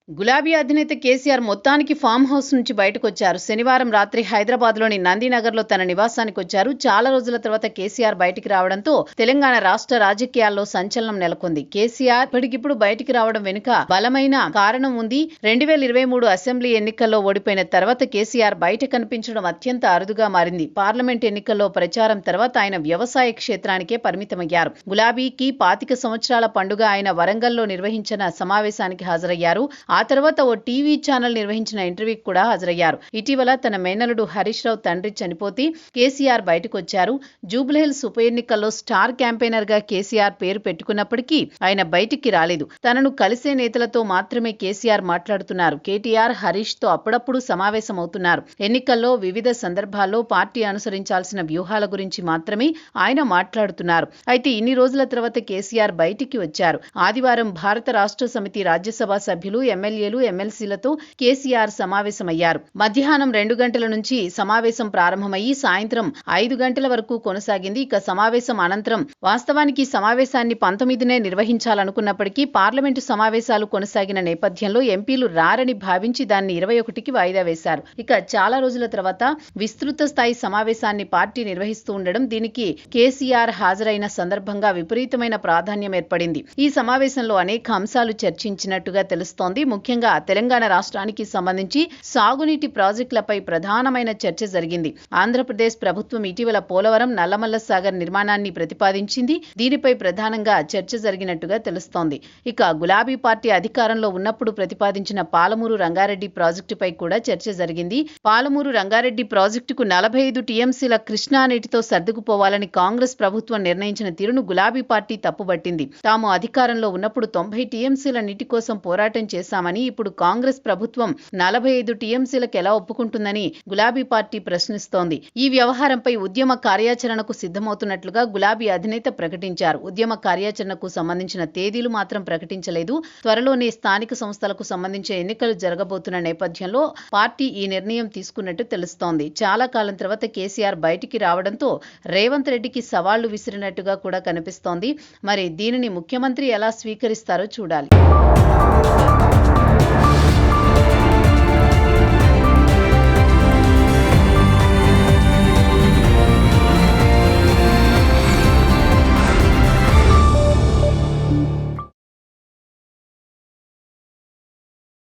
గులాబీ అధినేత కేసీఆర్ మొత్తానికి ఫామ్ హౌస్ నుంచి బయటకొచ్చారు. శనివారం రాత్రి హైదరాబాద్లోని నందినగర్లో తన నివాసానికి వచ్చారు. చాలా రోజుల తర్వాత కేసీఆర్ బయటికి రావడంతో తెలంగాణ రాష్ట్ర రాజకీయాల్లో సంచలనం నెలకొంది. కేసీఆర్ ఇప్పటికిప్పుడు బయటికి రావడం వెనుక బలమైన కారణం ఉంది. 2023 అసెంబ్లీ ఎన్నికల్లో ఓడిపోయిన తర్వాత కేసీఆర్ బయట కనిపించడం అత్యంత అరుదుగా మారింది. పార్లమెంట్ ఎన్నికల్లో ప్రచారం తర్వాత ఆయన వ్యవసాయ క్షేత్రానికే పరిమితమయ్యారు. గులాబీకి 25 సంవత్సరాల పండుగ ఆయన వరంగల్లో నిర్వహించిన సమావేశానికి హాజరయ్యారు. ఆ తర్వాత ఓ టీవీ ఛానల్ నిర్వహించిన ఇంటర్వ్యూకి కూడా హాజరయ్యారు. ఇటీవల తన మేనలుడు హరీష్ రావు తండ్రి చనిపోతే కేసీఆర్ బయటకొచ్చారు. జూబ్లీహిల్స్ ఉప ఎన్నికల్లో స్టార్ క్యాంపెయినర్ గా కేసీఆర్ పేరు పెట్టుకున్నప్పటికీ ఆయన బయటికి రాలేదు. తనను కలిసే నేతలతో మాత్రమే కేసీఆర్ మాట్లాడుతున్నారు. కేటీఆర్, హరీష్ తో అప్పుడప్పుడు సమావేశమవుతున్నారు. ఎన్నికల్లో వివిధ సందర్భాల్లో పార్టీ అనుసరించాల్సిన వ్యూహాల గురించి మాత్రమే ఆయన మాట్లాడుతున్నారు. అయితే ఇన్ని రోజుల తర్వాత కేసీఆర్ బయటికి వచ్చారు. ఆదివారం భారత రాష్ట్ర సమితి రాజ్యసభ సభ్యులు, ఎమ్మెల్యేలు, ఎమ్మెల్సీలతో కేసీఆర్ సమావేశమయ్యారు. మధ్యాహ్నం 2 గంటల నుంచి సమావేశం ప్రారంభమయ్యి సాయంత్రం 5 గంటల వరకు కొనసాగింది. ఇక సమావేశం అనంతరం వాస్తవానికి సమావేశాన్ని 19నే నిర్వహించాలనుకున్నప్పటికీ పార్లమెంటు సమావేశాలు కొనసాగిన నేపథ్యంలో ఎంపీలు రారని భావించి దాన్ని 21కి వాయిదా వేశారు. ఇక చాలా రోజుల తర్వాత విస్తృత స్థాయి సమావేశాన్ని పార్టీ నిర్వహిస్తూ ఉండడం, దీనికి కేసీఆర్ హాజరైన సందర్భంగా విపరీతమైన ప్రాధాన్యం ఏర్పడింది. ఈ సమావేశంలో అనేక అంశాలు చర్చించినట్టుగా తెలుస్తోంది. ముఖ్యంగా తెలంగాణ రాష్ట్రానికి సంబంధించి సాగునీటి ప్రాజెక్టులపై ప్రధానమైన చర్చ జరిగింది. ఆంధ్రప్రదేశ్ ప్రభుత్వం ఇటీవల పోలవరం, నల్లమల్ల సాగర్ నిర్మాణాన్ని ప్రతిపాదించింది. దీనిపై ప్రధానంగా చర్చ జరిగినట్టుగా తెలుస్తోంది. ఇక గులాబీ పార్టీ అధికారంలో ఉన్నప్పుడు ప్రతిపాదించిన పాలమూరు రంగారెడ్డి ప్రాజెక్టుపై కూడా చర్చ జరిగింది. పాలమూరు రంగారెడ్డి ప్రాజెక్టుకు 45 టీఎంసీల కృష్ణా నీటితో సర్దుకుపోవాలని కాంగ్రెస్ ప్రభుత్వం నిర్ణయించిన తీరును గులాబీ పార్టీ తప్పుబట్టింది. తాము అధికారంలో ఉన్నప్పుడు 90 టీఎంసీల నీటి కోసం పోరాటం చేశామని, ఇప్పుడు కాంగ్రెస్ ప్రభుత్వం 45 టీఎంసీలకు ఎలా ఒప్పుకుంటుందని గులాబీ పార్టీ ప్రశ్నిస్తోంది. ఈ వ్యవహారంపై ఉద్యమ కార్యాచరణకు సిద్ధమవుతున్నట్లుగా గులాబీ అధినేత ప్రకటించారు. ఉద్యమ కార్యాచరణకు సంబంధించిన తేదీలు మాత్రం ప్రకటించలేదు. త్వరలోనే స్థానిక సంస్థలకు సంబంధించిన ఎన్నికలు జరగబోతున్న నేపథ్యంలో పార్టీ ఈ నిర్ణయం తీసుకున్నట్టు తెలుస్తోంది. చాలా కాలం తర్వాత కేసీఆర్ బయటికి రావడంతో రేవంత్ రెడ్డికి సవాళ్లు విసిరినట్టుగా కూడా కనిపిస్తోంది. మరి దీనిని ముఖ్యమంత్రి ఎలా స్వీకరిస్తారో చూడాలి.